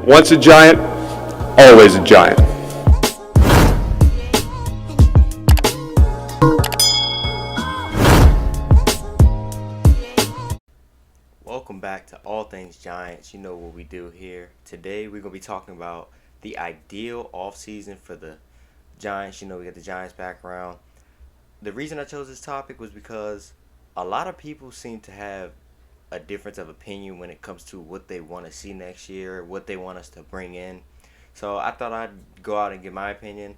Once a giant, always a giant. Welcome back to All Things Giants. You know what we do here. Today we're going to be talking about the ideal offseason for the Giants. You know, we got the Giants background. The reason I chose this topic was because a lot of people seem to have a difference of opinion when it comes to what they want to see next year, what they want us to bring in. So I thought I'd go out and give my opinion.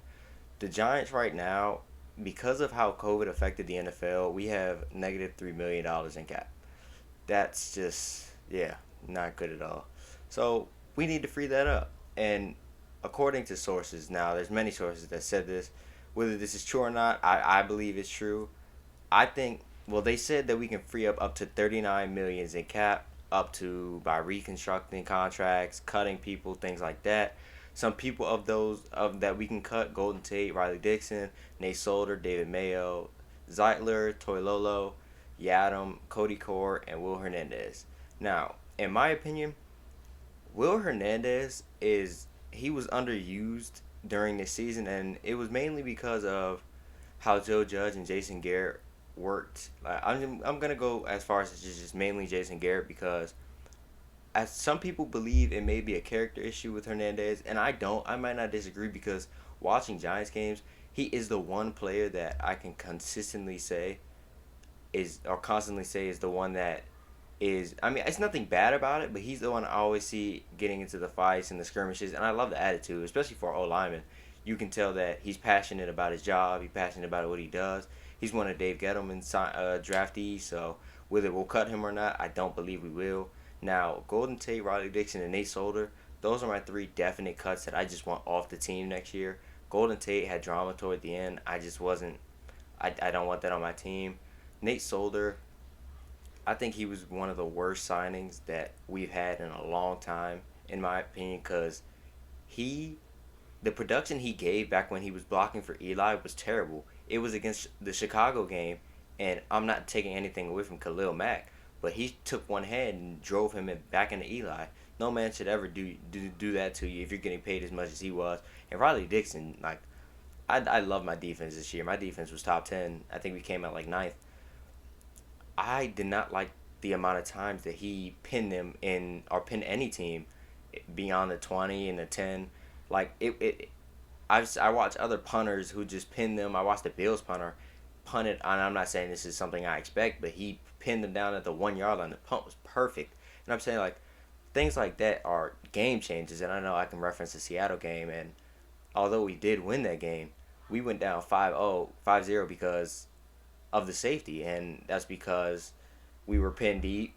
The Giants right now, because of how COVID affected the NFL, we have negative $3 million in cap. That's just, yeah, not good at all. So we need to free that up. And according to sources now, there's many sources that said this. Whether this is true or not, I believe it's true. I think, well, they said that we can free up to 39 millions in cap, up to by reconstructing contracts, cutting people, things like that. Some people of those of that we can cut: Golden Tate, Riley Dixon, Nate Solder, David Mayo, Zeitler, Toilolo, Yadam, Cody Core, and Will Hernandez. Now, in my opinion, Will Hernandez he was underused during this season, and it was mainly because of how Joe Judge and Jason Garrett worked. I'm gonna go as far as just mainly Jason Garrett, because as some people believe it may be a character issue with Hernandez, and I don't. I might not disagree, because watching Giants games, he is the one player that I can consistently say is the one that is, I mean, it's nothing bad about it, but he's the one I always see getting into the fights and the skirmishes, and I love the attitude, especially for O lineman. You can tell that he's passionate about his job. He's passionate about what he does. He's one of Dave Gettleman's draftees, so whether we'll cut him or not, I don't believe we will. Now, Golden Tate, Riley Dixon, and Nate Solder, those are my three definite cuts that I just want off the team next year. Golden Tate had drama toward the end. I just wasn't. I don't want that on my team. Nate Solder, I think he was one of the worst signings that we've had in a long time, in my opinion, because he, the production he gave back when he was blocking for Eli was terrible. It was against the Chicago game, and I'm not taking anything away from Khalil Mack, but he took one hand and drove him back into Eli. No man should ever do that to you if you're getting paid as much as he was. And Riley Dixon, like, I love my defense this year. My defense was top 10. I think we came out like ninth. I did not like the amount of times that he pinned them in, or pinned any team beyond the 20 and the 10. Like, I watch other punters who just pin them. I watched the Bills punter punt it, and I'm not saying this is something I expect, but he pinned them down at the 1 yard line. The punt was perfect. And I'm saying, like, things like that are game changers. And I know I can reference the Seattle game, and although we did win that game, we went down 5-0 because of the safety, and that's because we were pinned deep,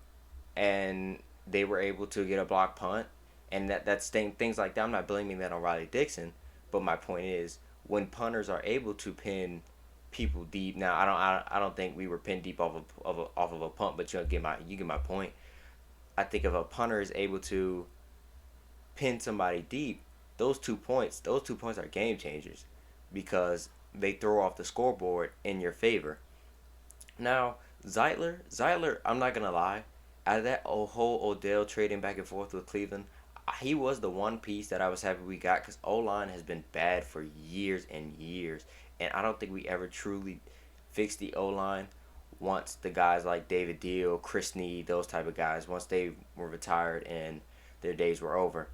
and they were able to get a block punt, and that's things like that. I'm not blaming that on Riley Dixon, but my point is, when punters are able to pin people deep. Now, I don't think we were pinned deep off of a punt, but you get my point. I think if a punter is able to pin somebody deep, those two points are game changers, because they throw off the scoreboard in your favor. Now, Zeitler, I'm not gonna lie, out of that whole Odell trading back and forth with Cleveland, he was the one piece that I was happy we got, because O-line has been bad for years and years, and I don't think we ever truly fixed the O-line once the guys like David Deal, Chris Need, those type of guys, once they were retired and their days were over.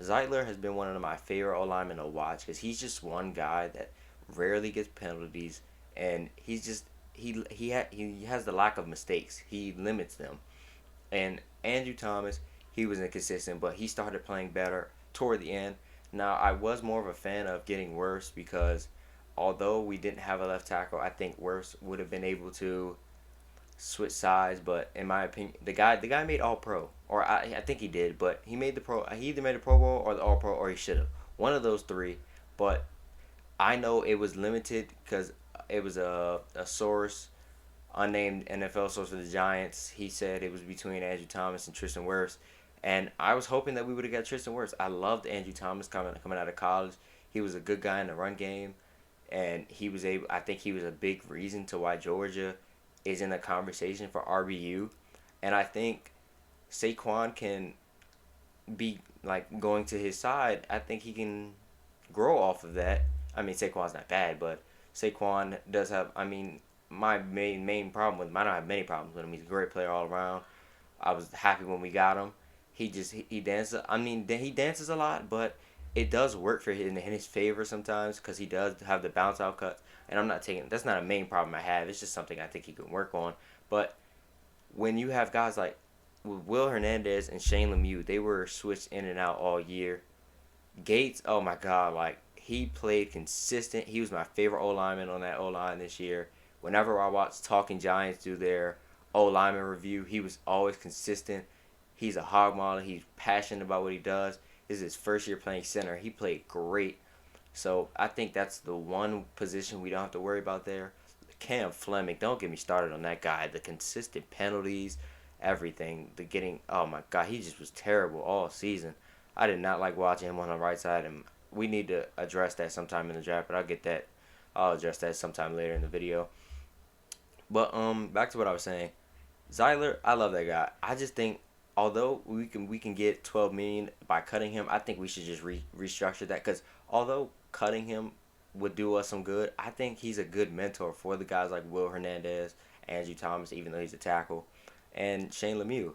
Zeitler has been one of my favorite O-linemen to watch, because he's just one guy that rarely gets penalties, and he's just he has the lack of mistakes. He limits them. And Andrew Thomas, he was inconsistent, but he started playing better toward the end. Now, I was more of a fan of getting worse, because although we didn't have a left tackle, I think Worse would have been able to switch sides. But in my opinion, the guy made All Pro, or I think he did, but he made the Pro. He either made the Pro Bowl or the All Pro, or he should have. One of those three. But I know it was limited, because it was a source, unnamed NFL source for the Giants. He said it was between Andrew Thomas and Tristan Wirfs. And I was hoping that we would have got Tristan Wirfs. I loved Andrew Thomas coming out of college. He was a good guy in the run game, and he was able. I think he was a big reason to why Georgia is in the conversation for RBU. And I think Saquon can be like going to his side, I think he can grow off of that. I mean, Saquon's not bad, but Saquon does have. I mean, my main problem with him, I don't have many problems with him. He's a great player all around. I was happy when we got him. He dances. I mean, he dances a lot, but it does work for him in his favor sometimes because he does have the bounce out cut. And I'm not taking that's not a main problem I have. It's just something I think he can work on. But when you have guys like Will Hernandez and Shane Lemieux, they were switched in and out all year. Gates, oh my God, like he played consistent. He was my favorite O lineman on that O line this year. Whenever I watched Talking Giants do their O lineman review, he was always consistent. He's a hog model. He's passionate about what he does. This is his first year playing center. He played great. So I think that's the one position we don't have to worry about there. Cam Fleming, don't get me started on that guy. The consistent penalties, everything. The getting, oh my God, he just was terrible all season. I did not like watching him on the right side, and we need to address that sometime in the draft. But I'll get that. I'll address that sometime later in the video. But back to what I was saying. Zyler, I love that guy. I just think although we can get 12 million by cutting him, I think we should just restructure that because although cutting him would do us some good, I think he's a good mentor for the guys like Will Hernandez, Andrew Thomas, even though he's a tackle, and Shane Lemieux.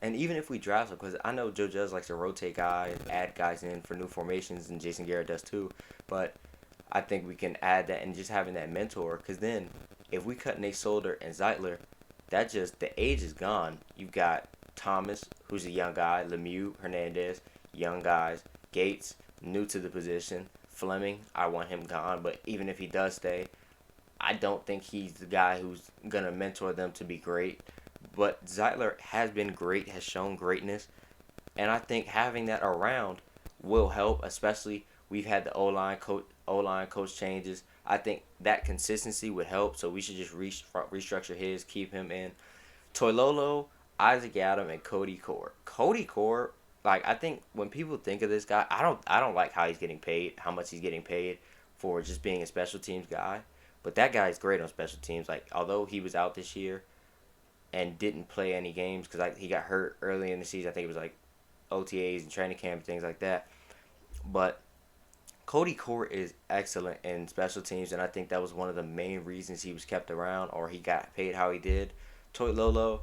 And even if we draft him, because I know Joe Judge likes to rotate guys, add guys in for new formations, and Jason Garrett does too. But I think we can add that and just having that mentor. Because then, if we cut Nate Solder and Zeitler, the age is gone. You've got Thomas, who's a young guy, Lemieux, Hernandez, young guys, Gates, new to the position, Fleming, I want him gone. But even if he does stay, I don't think he's the guy who's gonna mentor them to be great. But Zeitler has been great, has shown greatness, and I think having that around will help. Especially we've had the O line coach changes. I think that consistency would help. So we should just restructure his, keep him in. Toilolo, Isaac Adam, and Cody Core. Cody Core, like I think when people think of this guy, I don't like how he's getting paid, how much he's getting paid for just being a special teams guy. But that guy is great on special teams. Like although he was out this year and didn't play any games because he got hurt early in the season. I think it was like OTAs and training camp and things like that. But Cody Core is excellent in special teams, and I think that was one of the main reasons he was kept around or he got paid how he did. Toy Lolo,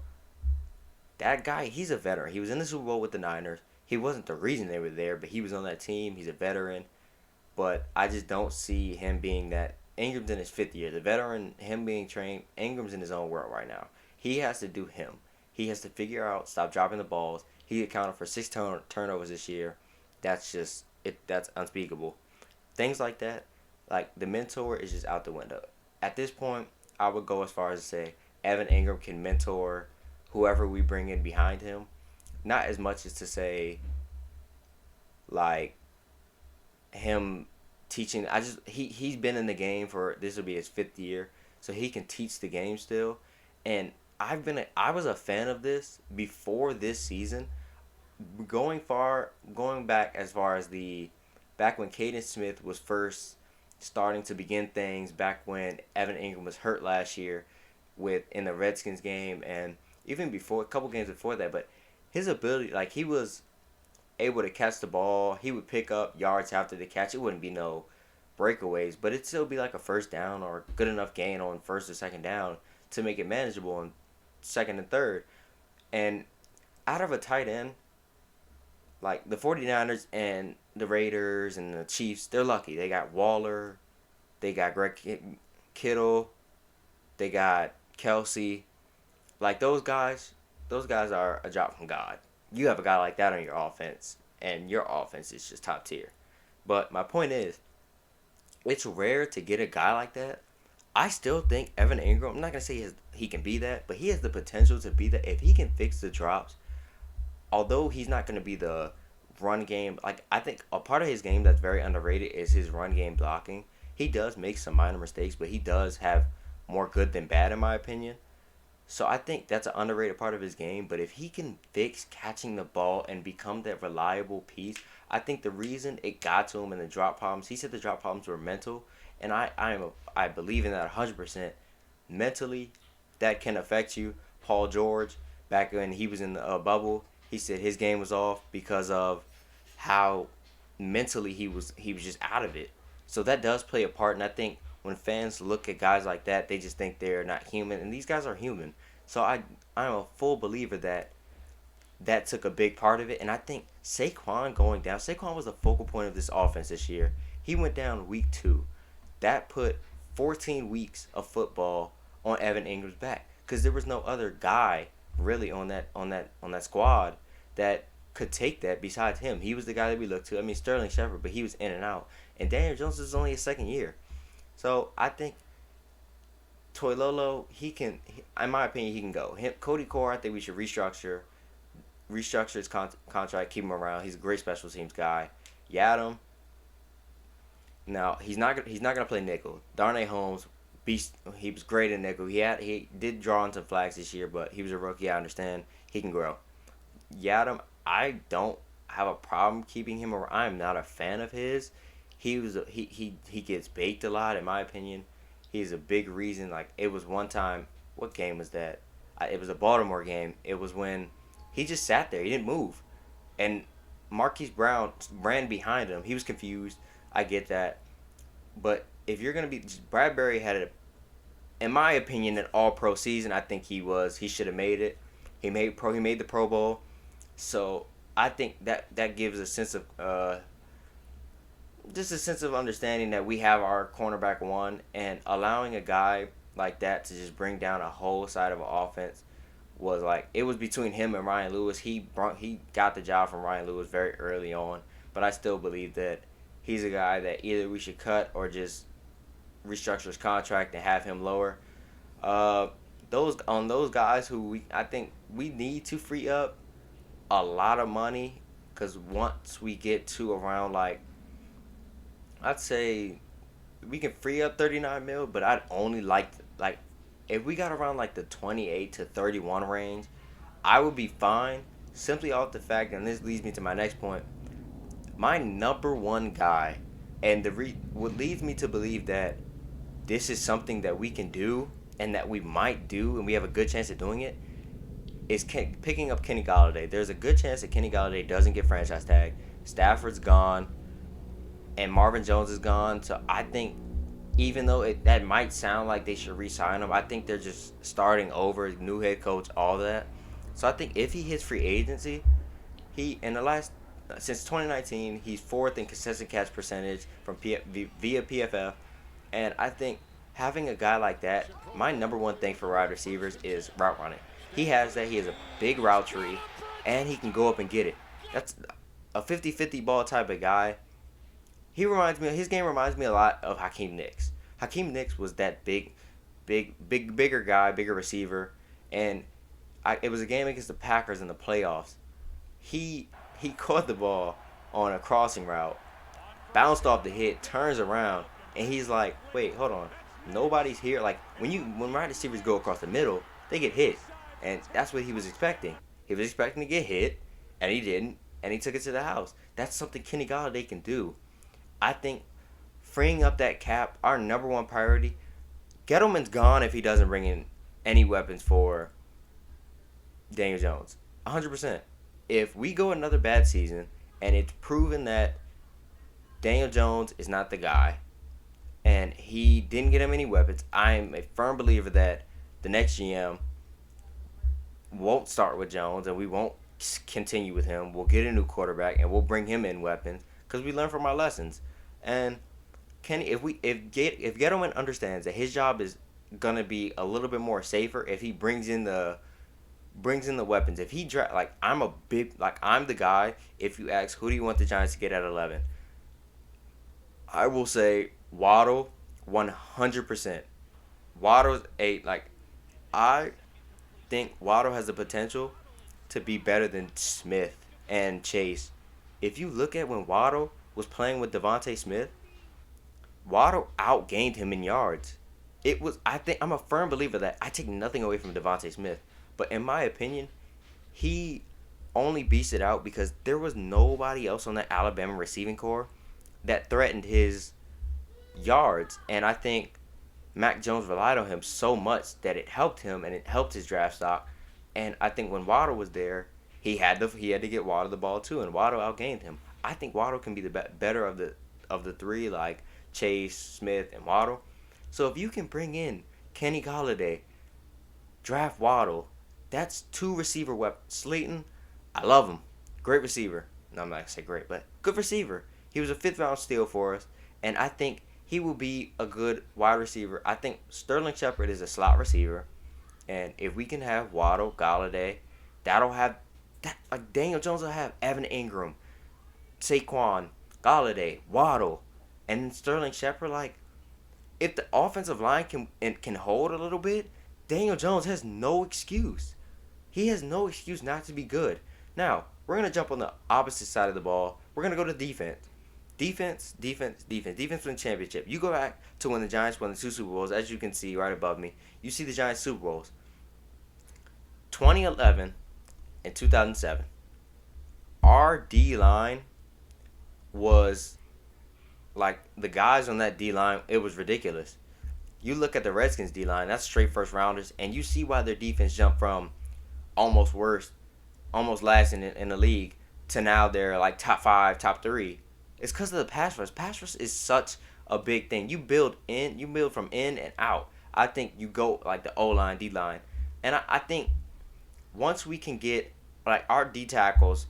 that guy, he's a veteran. He was in the Super Bowl with the Niners. He wasn't the reason they were there, but he was on that team. He's a veteran. But I just don't see him being that. Ingram's in his fifth year. The veteran, him being trained, Ingram's in his own world right now. He has to do him. He has to figure out, stop dropping the balls. He accounted for 6 turnovers this year. That's just, that's unspeakable. Things like that, like the mentor is just out the window. At this point, I would go as far as to say Evan Ingram can mentor whoever we bring in behind him. Not as much as to say, like, him teaching. He's been in the game for, this will be his fifth year, so he can teach the game still. And I was a fan of this before this season, going back as far as back when Caden Smith was first starting to begin things, back when Evan Ingram was hurt last year in the Redskins game, and even before, a couple games before that. But his ability, like he was able to catch the ball, he would pick up yards after the catch. It wouldn't be no breakaways, but it'd still be like a first down or good enough gain on first or second down to make it manageable on second and third. And out of a tight end, like the 49ers and the Raiders and the Chiefs, they're lucky. They got Waller, they got Greg Kittle, they got Kelsey. Like those guys are a drop from God. You have a guy like that on your offense, and your offense is just top tier. But my point is, it's rare to get a guy like that. I still think Evan Ingram, I'm not going to say he can be that, but he has the potential to be that. If he can fix the drops, although he's not going to be the run game, like I think a part of his game that's very underrated is his run game blocking. He does make some minor mistakes, but he does have more good than bad in my opinion. So I think that's an underrated part of his game. But if he can fix catching the ball and become that reliable piece, I think the reason it got to him in the drop problems, he said the drop problems were mental, and I believe in that 100%. Mentally, that can affect you. Paul George, back when he was in the bubble, He said his game was off because of how mentally he was just out of it. So that does play a part, and I think when fans look at guys like that, they just think they're not human, and these guys are human. So I'm a full believer that that took a big part of it, and I think Saquon going down. Saquon was the focal point of this offense this year. He went down week 2. That put 14 weeks of football on Evan Ingram's back because there was no other guy really on that squad that could take that besides him. He was the guy that we looked to. I mean Sterling Shepard, but he was in and out. And Daniel Jones is only his second year, so I think Toilolo in my opinion, he can go. Cody Core, I think we should restructure his contract, keep him around. He's a great special teams guy. Yadam. Now he's not gonna play nickel. Darnay Holmes, beast. He was great in nickel. He did draw on some flags this year, but he was a rookie. I understand he can grow. Yadam, I don't have a problem keeping him around. I'm not a fan of his. He gets baked a lot in my opinion. He's a big reason. Like it was one time. What game was that? It was a Baltimore game. It was when he just sat there. He didn't move. And Marquise Brown ran behind him. He was confused. I get that. But if you're going to be... Bradbury had, in my opinion, an all-pro season. I think he should have made it. He made the Pro Bowl. So I think that gives a sense of... just a sense of understanding that we have our cornerback one. And allowing a guy like that to just bring down a whole side of an offense was like, it was between him and Ryan Lewis. He got the job from Ryan Lewis very early on, but I still believe that he's a guy that either we should cut or just restructure his contract and have him lower. Those guys who I think we need to free up a lot of money, because once we get to around I'd say we can free up 39 mil, but I'd only like if we got around the 28 to 31 range, I would be fine. Simply off the fact, and this leads me to my next point, my number one guy, and what leads me to believe that this is something that we can do and that we might do, and we have a good chance of doing it, is picking up Kenny Golladay. There's a good chance that Kenny Golladay doesn't get franchise tag. Stafford's gone, and Marvin Jones is gone. So I think, even though that might sound like they should re-sign him, I think they're just starting over, new head coach, all that. So I think if he hits free agency, since 2019, he's fourth in consistent catch percentage via PFF, and I think having a guy like that, my number one thing for wide receivers is route running. He has that. He has a big route tree, and he can go up and get it. That's a 50-50 ball type of guy. His game reminds me a lot of Hakeem Nicks. Hakeem Nicks was that bigger guy, bigger receiver, and it was a game against the Packers in the playoffs. He caught the ball on a crossing route, bounced off the hit, turns around, and he's like, "Wait, hold on, nobody's here." Like when wide receivers go across the middle, they get hit, and that's what he was expecting. He was expecting to get hit, and he didn't, and he took it to the house. That's something Kenny Golladay can do. I think freeing up that cap, our number one priority. Gettleman's gone if he doesn't bring in any weapons for Daniel Jones. 100%. If we go another bad season and it's proven that Daniel Jones is not the guy and he didn't get him any weapons, I'm a firm believer that the next GM won't start with Jones and we won't continue with him. We'll get a new quarterback and we'll bring him in weapons because we learn from our lessons. And if Gettleman understands that his job is gonna be a little bit more safer if he brings in the weapons. If he I'm the guy. If you ask who do you want the Giants to get at 11, I will say Waddle, 100%. Waddle's I think Waddle has the potential to be better than Smith and Chase. If you look at when Waddle was playing with Devontae Smith, Waddle outgained him in yards. I'm a firm believer that I take nothing away from Devontae Smith, but in my opinion, he only beats it out because there was nobody else on that Alabama receiving core that threatened his yards, and I think Mac Jones relied on him so much that it helped him and it helped his draft stock. And I think when Waddle was there, he had to get Waddle the ball too, and Waddle outgained him. I think Waddle can be the better of the three, like Chase, Smith, and Waddle. So if you can bring in Kenny Galladay, draft Waddle, that's two receiver weapons. Slayton, I love him, great receiver. No, I'm not gonna say great, but good receiver. He was a fifth round steal for us, and I think he will be a good wide receiver. I think Sterling Shepard is a slot receiver, and if we can have Waddle, Galladay, that'll have that, like Daniel Jones will have Evan Ingram, Saquon, Galladay, Waddle, and Sterling Shepard. Like, if the offensive line can hold a little bit, Daniel Jones has no excuse. He has no excuse not to be good. Now, we're going to jump on the opposite side of the ball. We're going to go to defense. Defense. Defense win championship. You go back to when the Giants won the two Super Bowls, as you can see right above me. You see the Giants Super Bowls. 2011 and 2007. Our D-line was, like, the guys on that D-line, it was ridiculous. You look at the Redskins D-line, that's straight first rounders, and you see why their defense jumped from almost worst, almost last in the league, to now they're like top 5, top 3. It's because of the pass rush. Pass rush is such a big thing. You build from in and out. I think you go like the O-line, D-line. And I think once we can get like our D tackles,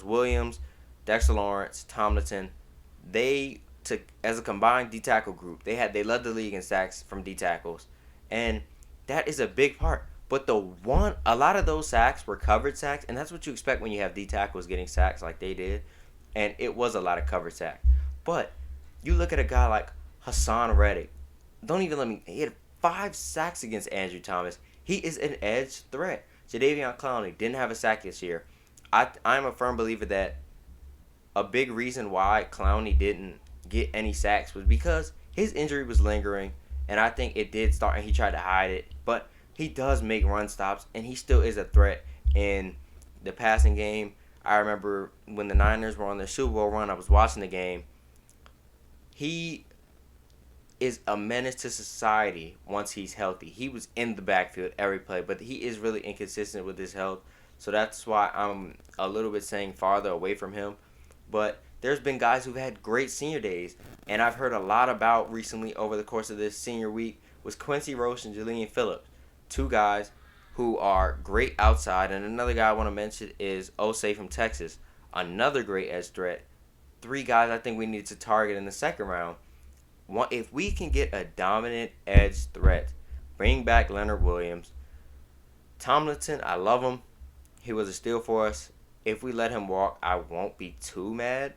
Williams, Dexter Lawrence, Tomlinson, they took as a combined D tackle group. They led the league in sacks from D tackles, and that is a big part. But a lot of those sacks were covered sacks, and that's what you expect when you have D tackles getting sacks like they did, and it was a lot of covered sacks. But you look at a guy like Hassan Reddick. He had 5 sacks against Andrew Thomas. He is an edge threat. Jadeveon Clowney didn't have a sack this year. I'm a firm believer that a big reason why Clowney didn't get any sacks was because his injury was lingering, and I think it did start, and he tried to hide it. But he does make run stops, and he still is a threat in the passing game. I remember when the Niners were on their Super Bowl run, I was watching the game. He is a menace to society once he's healthy. He was in the backfield every play, but he is really inconsistent with his health. So that's why I'm a little bit saying farther away from him. But there's been guys who've had great senior days, and I've heard a lot about recently over the course of this senior week was Quincy Roche and Julian Phillips. 2 guys who are great outside, and another guy I want to mention is Osei from Texas, another great edge threat. 3 guys I think we need to target in the second round. If we can get a dominant edge threat, bring back Leonard Williams. Tomlinson, I love him. He was a steal for us. If we let him walk, I won't be too mad.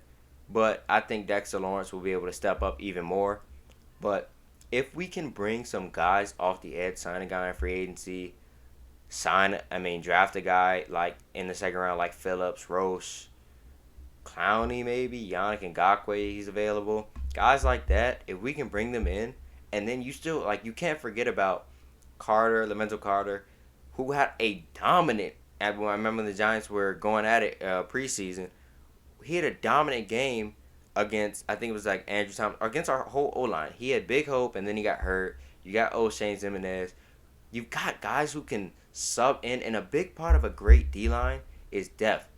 But I think Dexter Lawrence will be able to step up even more. But if we can bring some guys off the edge, sign a guy in free agency, draft a guy like in the second round like Phillips, Roche, Clowney maybe, Yannick Ngakoue, he's available. Guys like that, if we can bring them in, and then you still, like, you can't forget about Lamento Carter, who had a dominant, I remember the Giants were going at it preseason, he had a dominant game against, I think it was like Andrew Thomas, against our whole O-line. He had big hope, and then he got hurt. You got O'Shane Zimenez. You've got guys who can sub in, and a big part of a great D-line is depth.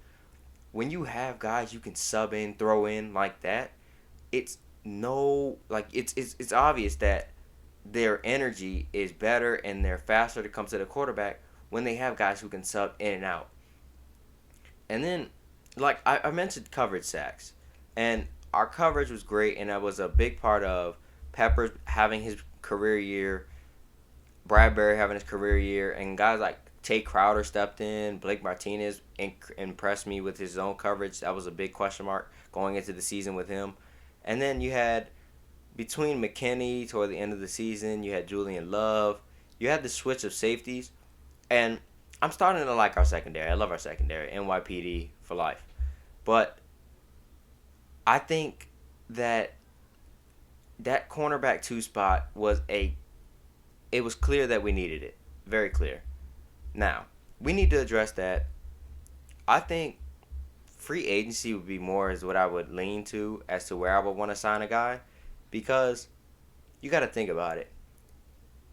When you have guys you can sub in, throw in like that, it's obvious that their energy is better and they're faster to come to the quarterback when they have guys who can sub in and out. And then, like I mentioned, coverage sacks, and our coverage was great, and that was a big part of Peppers having his career year, Bradbury having his career year, and guys like Tate Crowder stepped in. Blake Martinez impressed me with his zone coverage. That was a big question mark going into the season with him. And then you had, between McKinney toward the end of the season, you had Julian Love. You had the switch of safeties. And I'm starting to like our secondary. I love our secondary. NYPD for life. But I think that cornerback 2 spot it was clear that we needed it. Very clear. Now, we need to address that. I think free agency would be more is what I would lean to as to where I would want to sign a guy, because you got to think about it.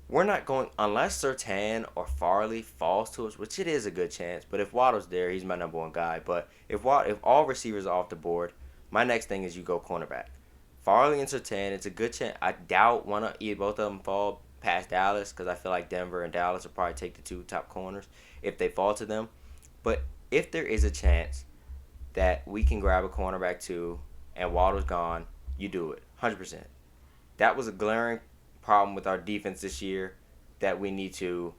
we're not going unless Sertan or Farley falls to us, which it is a good chance. But if Waddle's there, he's my number one guy. But if all receivers are off the board, my next thing is you go cornerback. Farley and Sertan, it's a good chance. I doubt both of them fall past Dallas because I feel like Denver and Dallas will probably take the two top corners if they fall to them. But if there is a chance that we can grab a cornerback too and Waddle's gone, you do it 100%. That was a glaring problem with our defense this year that we need to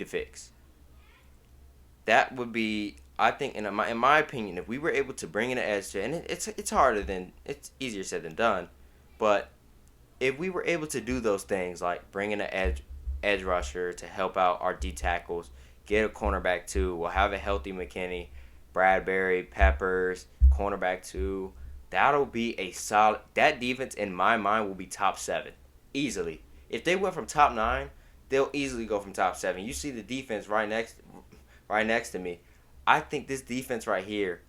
fix. That would be, I think, in my opinion, if we were able to bring in an edge to, and it's easier said than done, but if we were able to do those things like bring in an edge rusher to help out our D tackles, get a cornerback too, we'll have a healthy McKinney, Bradbury, Peppers, cornerback too. That'll be a solid. That defense in my mind will be top 7 easily. If they went from top 9, they'll easily go from top 7. You see the defense right next to me. I think this defense right here,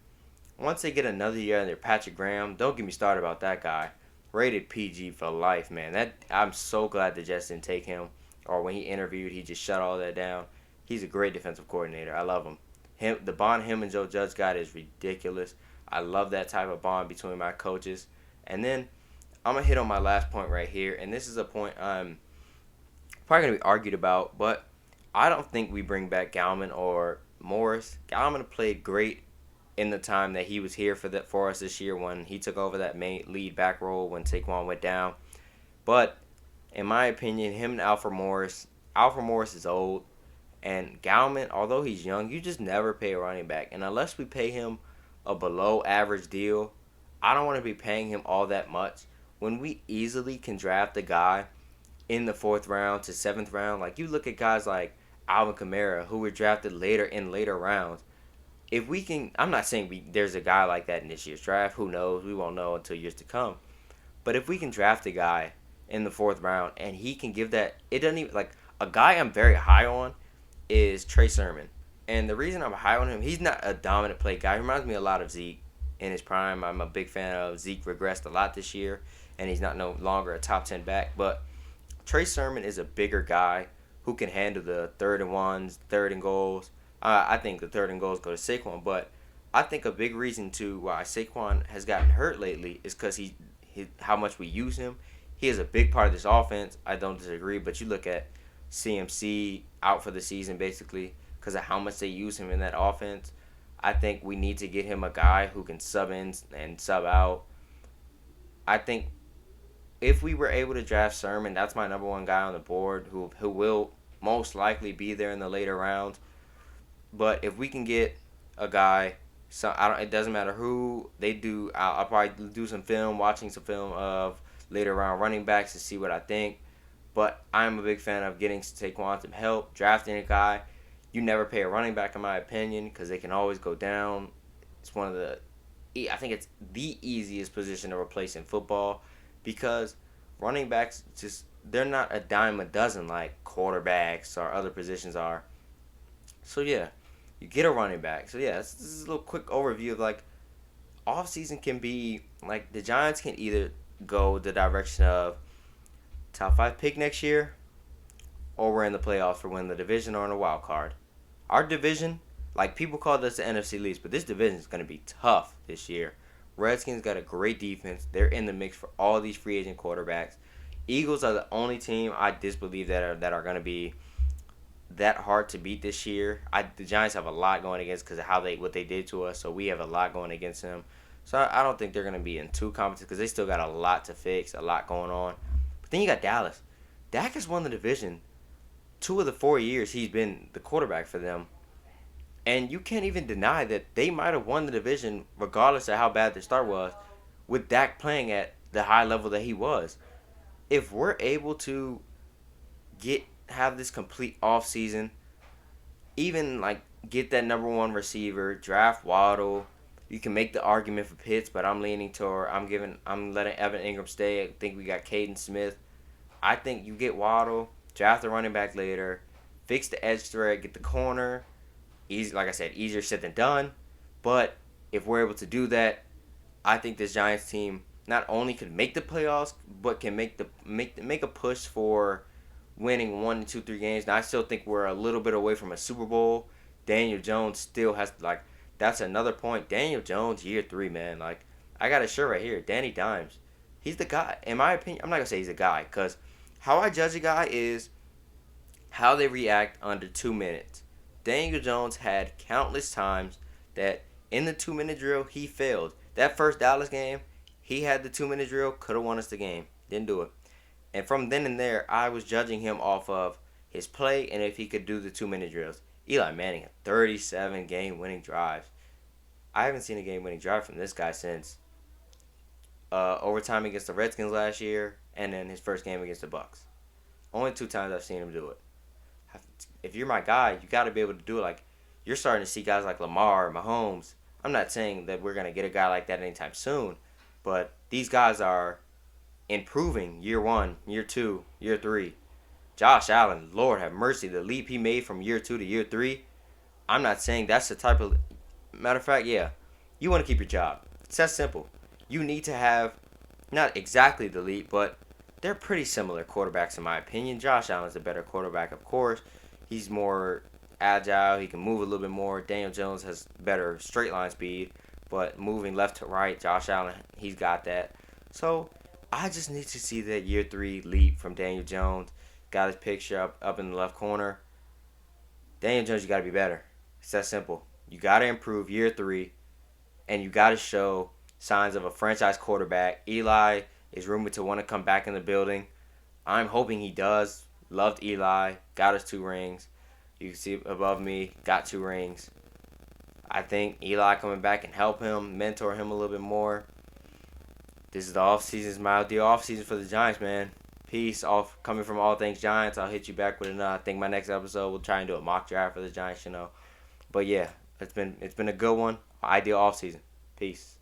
once they get another year under Patrick Graham, don't get me started about that guy. Rated PG for life, man. I'm so glad the Jets didn't take him. Or when he interviewed, he just shut all that down. He's a great defensive coordinator. I love him. The bond him and Joe Judge got is ridiculous. I love that type of bond between my coaches. And then I'm going to hit on my last point right here. And this is a point I'm probably going to be argued about. But I don't think we bring back Gallman or Morris. Gallman played great in the time that he was here for us this year when he took over that main lead back role when Saquon went down. But in my opinion, him and Alfred Morris is old. And Gallman, although he's young, you just never pay a running back. And unless we pay him a below average deal, I don't want to be paying him all that much when we easily can draft a guy in the 4th round to 7th round. Like you look at guys like Alvin Kamara who were drafted later rounds. If we can, I'm not saying there's a guy like that in this year's draft. Who knows? We won't know until years to come. But if we can draft a guy in the 4th round and he can give that, it doesn't even, like, a guy I'm very high on is Trey Sermon. And the reason I'm high on him, he's not a dominant play guy. He reminds me a lot of Zeke in his prime. I'm a big fan of Zeke. Regressed a lot this year, and he's not no longer a top 10 back. But Trey Sermon is a bigger guy who can handle the 3rd and 1s, 3rd and goals. I think the 3rd and goals go to Saquon, but I think a big reason to why Saquon has gotten hurt lately is because how much we use him. He is a big part of this offense. I don't disagree, but you look at CMC out for the season basically because of how much they use him in that offense. I think we need to get him a guy who can sub in and sub out. I think if we were able to draft Sermon, that's my number one guy on the board who will most likely be there in the later rounds. But if we can get a guy, it doesn't matter who they do. I'll probably do watching some film of later round running backs to see what I think. But I'm a big fan of getting Saquon some help, drafting a guy. You never pay a running back, in my opinion, because they can always go down. I think it's the easiest position to replace in football because running backs they're not a dime a dozen like quarterbacks or other positions are. So yeah, you get a running back. So yeah, this is a little quick overview of like offseason can be like the Giants can either go the direction of top 5 pick next year, or we're in the playoffs for winning the division or in a wild card. Our division, like people call this the NFC least, but this division is going to be tough this year. Redskins got a great defense. They're in the mix for all these free agent quarterbacks. Eagles are the only team I disbelieve that are going to be that hard to beat this year. The Giants have a lot going against because of what they did to us, so we have a lot going against them. So I don't think they're going to be in too competitive because they still got a lot to fix, a lot going on. But then you got Dallas. Dak has won the division 2 of the 4 years he's been the quarterback for them. And you can't even deny that they might have won the division regardless of how bad their start was with Dak playing at the high level that he was. If we're able to have this complete offseason, even like get that number 1 receiver, draft Waddle, you can make the argument for Pitts, but I'm letting Evan Ingram stay. I think we got Caden Smith. I think you get Waddle, draft the running back later, fix the edge threat, get the corner. Easy, like I said, easier said than done. But if we're able to do that, I think this Giants team not only could make the playoffs, but can make a push for winning 1, 2, 3 games. Now I still think we're a little bit away from a Super Bowl. Daniel Jones still has like that's another point. Daniel Jones year 3, man. Like I got a shirt right here. Danny Dimes. He's the guy. In my opinion, I'm not gonna say he's a guy because how I judge a guy is how they react under 2 minutes. Daniel Jones had countless times that in the 2 minute drill he failed. That first Dallas game, he had the 2 minute drill, could have won us the game. Didn't do it. And from then and there, I was judging him off of his play and if he could do the 2 minute drills. Eli Manning had 37 game winning drives. I haven't seen a game winning drive from this guy since overtime against the Redskins last year and then his first game against the Bucks. Only 2 times I've seen him do it. If you're my guy, you got to be able to do it. Like you're starting to see guys like Lamar, Mahomes. I'm not saying that we're gonna get a guy like that anytime soon, but these guys are improving year 1, year 2, year 3. Josh Allen, Lord have mercy, the leap he made from year 2 to year 3. I'm not saying that's the type of matter of fact. Yeah, you want to keep your job. It's that simple. You need to have not exactly the leap, but they're pretty similar quarterbacks in my opinion. Josh Allen's a better quarterback, of course. He's more agile. He can move a little bit more. Daniel Jones has better straight line speed, but moving left to right, Josh Allen, he's got that. So I just need to see that year 3 leap from Daniel Jones. Got his picture up in the left corner. Daniel Jones, you got to be better. It's that simple. You got to improve year 3, and you got to show signs of a franchise quarterback. Eli is rumored to want to come back in the building. I'm hoping he does. Loved Eli. Got his 2 rings. You can see above me. Got 2 rings. I think Eli coming back can help him, mentor him a little bit more. This is the offseason. It's my ideal offseason for the Giants, man. Peace. Off coming from All Things Giants. I'll hit you back with another. I think my next episode we'll try and do a mock draft for the Giants, But yeah, it's been a good one. Ideal offseason. Peace.